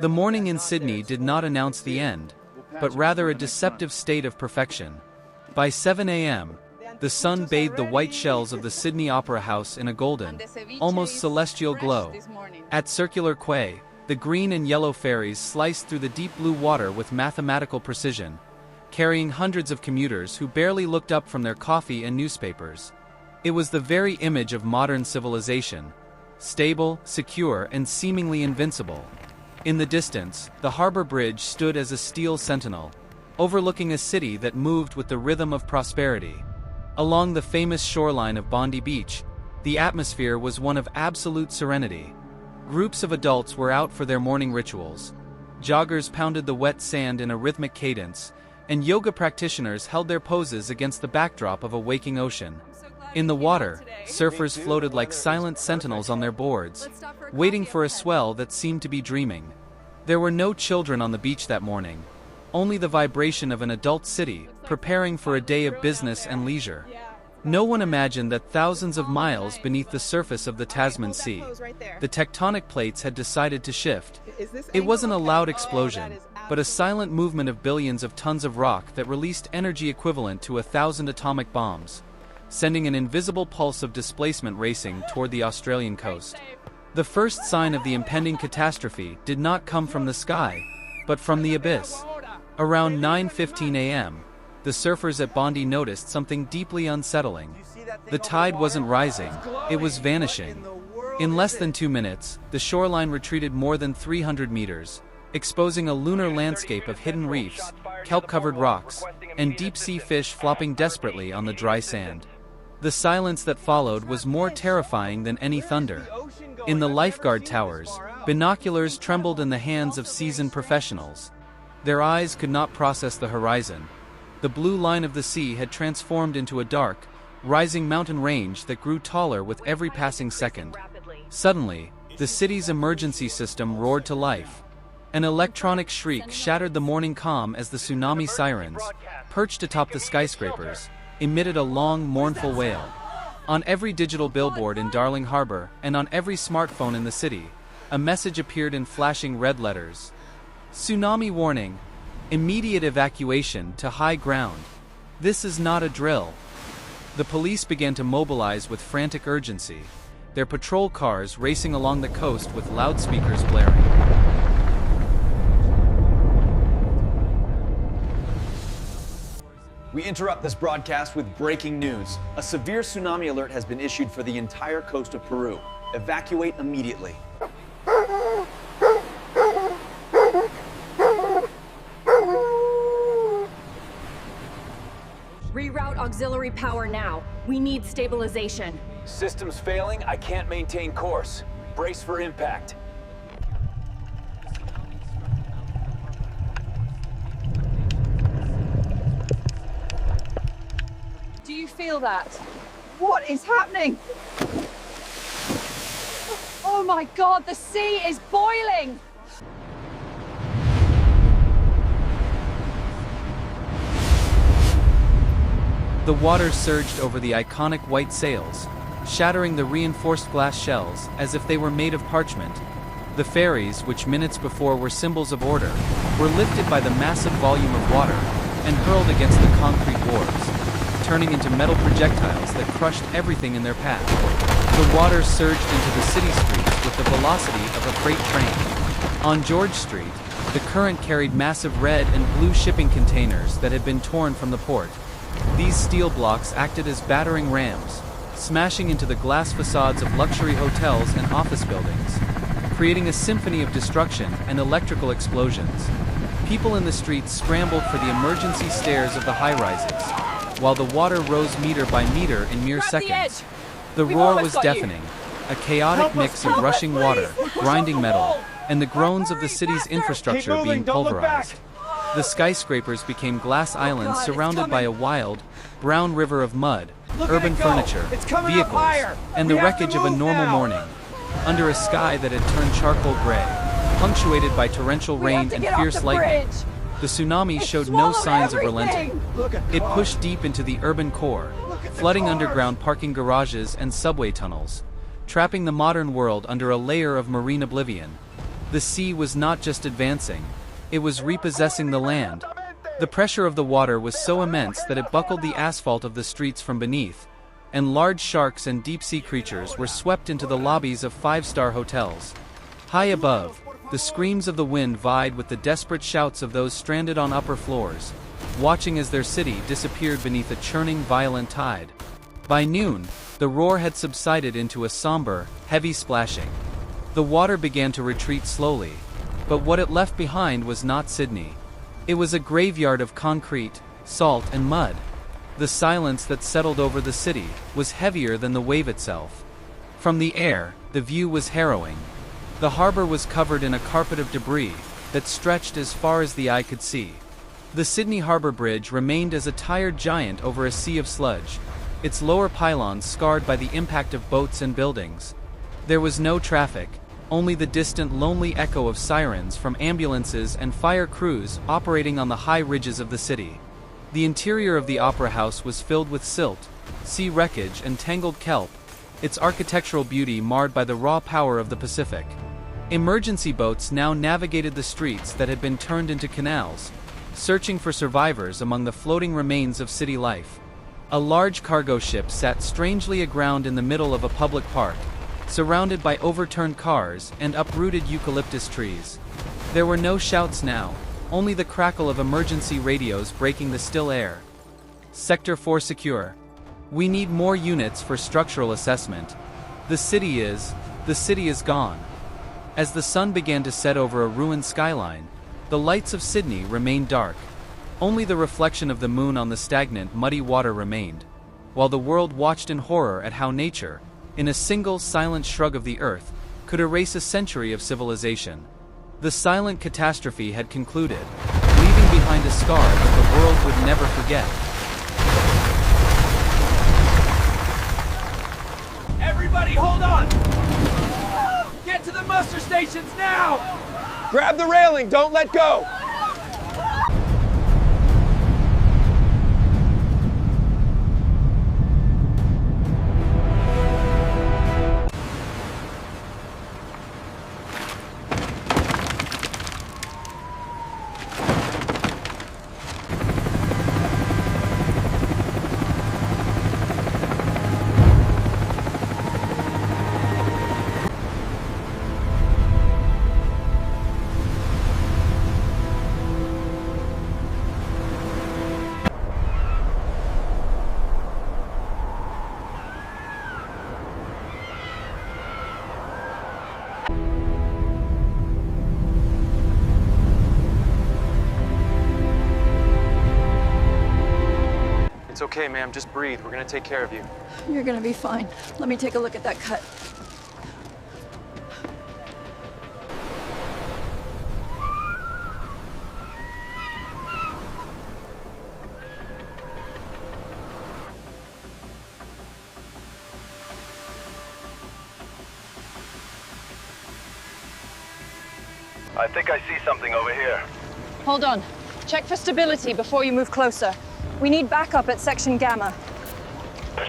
The morning in Sydney did not announce the end, but rather a deceptive state of perfection. By 7 a.m., the sun bathed the white shells of the Sydney Opera House in a golden, almost celestial glow. At Circular Quay, the green and yellow ferries sliced through the deep blue water with mathematical precision, carrying hundreds of commuters who barely looked up from their coffee and newspapers. It was the very image of modern civilization, stable, secure, and seemingly invincible. In the distance, the harbor bridge stood as a steel sentinel, overlooking a city that moved with the rhythm of prosperity. Along the famous shoreline of Bondi Beach, the atmosphere was one of absolute serenity. Groups of adults were out for their morning rituals. Joggers pounded the wet sand in a rhythmic cadence, and yoga practitioners held their poses against the backdrop of a waking ocean. In the water, surfers floated like silent sentinels on their boards, waiting for a swell that seemed to be dreaming. There were no children on the beach that morning, only the vibration of an adult city, preparing for a day of business and leisure. No one imagined that thousands of miles beneath the surface of the Tasman Sea, the tectonic plates had decided to shift. It wasn't a loud explosion, but a silent movement of billions of tons of rock that released energy equivalent to 1,000 atomic bombs, sending an invisible pulse of displacement racing toward the Australian coast. The first sign of the impending catastrophe did not come from the sky, but from the abyss. Around 9:15 a.m., the surfers at Bondi noticed something deeply unsettling. The tide wasn't rising, it was vanishing. In less than 2 minutes, the shoreline retreated more than 300 meters, exposing a lunar landscape of hidden reefs, kelp-covered rocks, and deep-sea fish flopping desperately on the dry sand. The silence that followed was more terrifying than any thunder. In the lifeguard towers, binoculars trembled in the hands of seasoned professionals. Their eyes could not process the horizon. The blue line of the sea had transformed into a dark, rising mountain range that grew taller with every passing second. Suddenly, the city's emergency system roared to life. An electronic shriek shattered the morning calm as the tsunami sirens, perched atop the skyscrapers, emitted a long, mournful wail. On every digital billboard in Darling Harbour and on every smartphone in the city, a message appeared in flashing red letters. Tsunami warning. Immediate evacuation to high ground. This is not a drill. The police began to mobilize with frantic urgency, their patrol cars racing along the coast with loudspeakers blaring. We interrupt this broadcast with breaking news. A severe tsunami alert has been issued for the entire coast of Peru. Evacuate immediately. Reroute auxiliary power now. We need stabilization. Systems failing, I can't maintain course. Brace for impact. Do you feel that? What is happening? Oh my God, the sea is boiling! The water surged over the iconic white sails, shattering the reinforced glass shells as if they were made of parchment. The ferries, which minutes before were symbols of order, were lifted by the massive volume of water and hurled against the concrete wharves, turning into metal projectiles that crushed everything in their path. The water surged into the city streets with the velocity of a freight train. On George Street, the current carried massive red and blue shipping containers that had been torn from the port. These steel blocks acted as battering rams, smashing into the glass facades of luxury hotels and office buildings, creating a symphony of destruction and electrical explosions. People in the streets scrambled for the emergency stairs of the high-rises, while the water rose meter by meter in mere seconds. The roar was deafening, a chaotic mix of rushing water, grinding metal, and the groans of the city's infrastructure being pulverized. The skyscrapers became glass islands surrounded by a wild, brown river of mud, urban furniture, vehicles, and the wreckage of a normal morning, under a sky that had turned charcoal gray, punctuated by torrential rain and fierce lightning. The tsunami showed no signs of relenting. It pushed deep into the urban core, flooding underground parking garages and subway tunnels, trapping the modern world under a layer of marine oblivion. The sea was not just advancing, it was repossessing the land. The pressure of the water was so immense that it buckled the asphalt of the streets from beneath, and large sharks and deep-sea creatures were swept into the lobbies of five-star hotels. High above, the screams of the wind vied with the desperate shouts of those stranded on upper floors, watching as their city disappeared beneath a churning, violent tide. By noon, the roar had subsided into a somber, heavy splashing. The water began to retreat slowly, but what it left behind was not Sydney. It was a graveyard of concrete, salt, and mud. The silence that settled over the city was heavier than the wave itself. From the air, the view was harrowing. The harbor was covered in a carpet of debris that stretched as far as the eye could see. The Sydney Harbor Bridge remained as a tired giant over a sea of sludge, its lower pylons scarred by the impact of boats and buildings. There was no traffic, only the distant lonely echo of sirens from ambulances and fire crews operating on the high ridges of the city. The interior of the Opera House was filled with silt, sea wreckage, and tangled kelp, its architectural beauty marred by the raw power of the Pacific. Emergency boats now navigated the streets that had been turned into canals, searching for survivors among the floating remains of city life. A large cargo ship sat strangely aground in the middle of a public park, surrounded by overturned cars and uprooted eucalyptus trees. There were no shouts now, only the crackle of emergency radios breaking the still air. Sector 4 secure. We need more units for structural assessment. The city is gone. As the sun began to set over a ruined skyline, the lights of Sydney remained dark. Only the reflection of the moon on the stagnant, muddy water remained, while the world watched in horror at how nature, in a single silent shrug of the earth, could erase a century of civilization. The silent catastrophe had concluded, leaving behind a scar that the world would never forget. Everybody hold on! Get to the muster stations now! Grab the railing, don't let go! It's okay, ma'am. Just breathe. We're gonna take care of you. You're gonna be fine. Let me take a look at that cut. I think I see something over here. Hold on. Check for stability before you move closer. We need backup at Section Gamma.